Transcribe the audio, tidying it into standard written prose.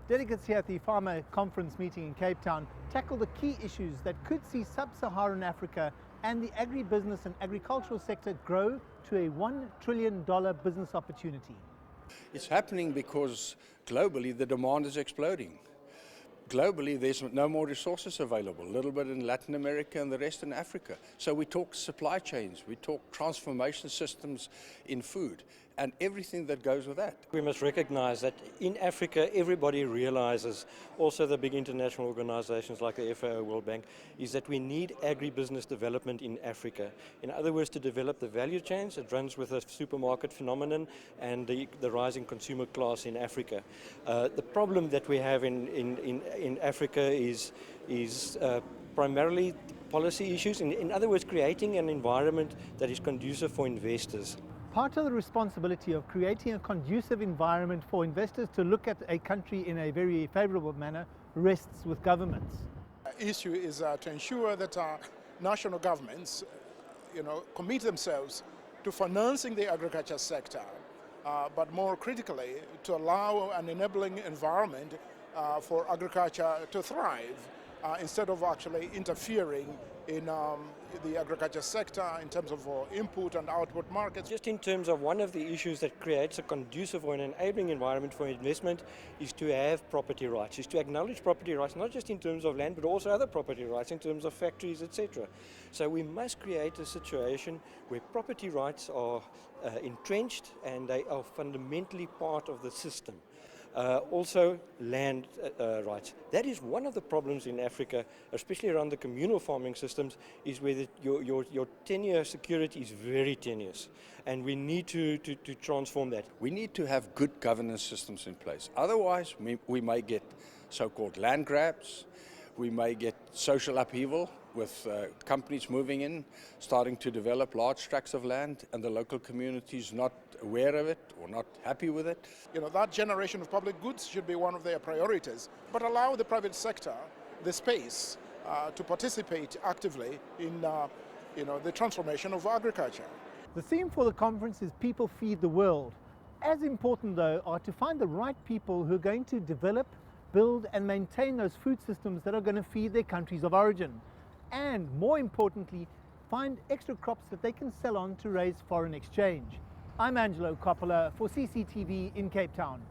Delegates here at the Farmer Conference meeting in Cape Town tackle the key issues that could see Sub-Saharan Africa and the agribusiness and agricultural sector grow to a $1 trillion business opportunity. It's happening because globally the demand is exploding. Globally, there's no more resources available, a little bit in Latin America and the rest in Africa. So we talk supply chains, we talk transformation systems in food, and everything that goes with that. We must recognize that in Africa, everybody realizes, also the big international organizations like the FAO, World Bank, is that we need agribusiness development in Africa. In other words, to develop the value chains. It runs with a supermarket phenomenon and the rising consumer class in Africa. The problem that we have in Africa is primarily policy issues. In other words, creating an environment that is conducive for investors. Part of the responsibility of creating a conducive environment for investors to look at a country in a very favorable manner rests with governments. The issue is to ensure that national governments commit themselves to financing the agriculture sector, but more critically to allow an enabling environment for agriculture to thrive instead of actually interfering in the agriculture sector in terms of input and output markets. Just in terms of one of the issues that creates a conducive or an enabling environment for investment is to have property rights, is to acknowledge property rights, not just in terms of land, but also other property rights in terms of factories, etc. So we must create a situation where property rights are entrenched and they are fundamentally part of the system. Also land rights. That is one of the problems in Africa, especially around the communal farming systems, is where your tenure security is very tenuous, and we need to transform that. We need to have good governance systems in place. Otherwise, we may get so-called land grabs, we may get social upheaval with companies moving in, starting to develop large tracts of land, and the local communities not aware of it or not happy with it. That generation of public goods should be one of their priorities, but allow the private sector the space to participate actively in the transformation of agriculture. The theme for the conference is People Feed the World. As important, though, are to find the right people who are going to develop, build and maintain those food systems that are going to feed their countries of origin. And more importantly, find extra crops that they can sell on to raise foreign exchange. I'm Angelo Coppola for CCTV in Cape Town.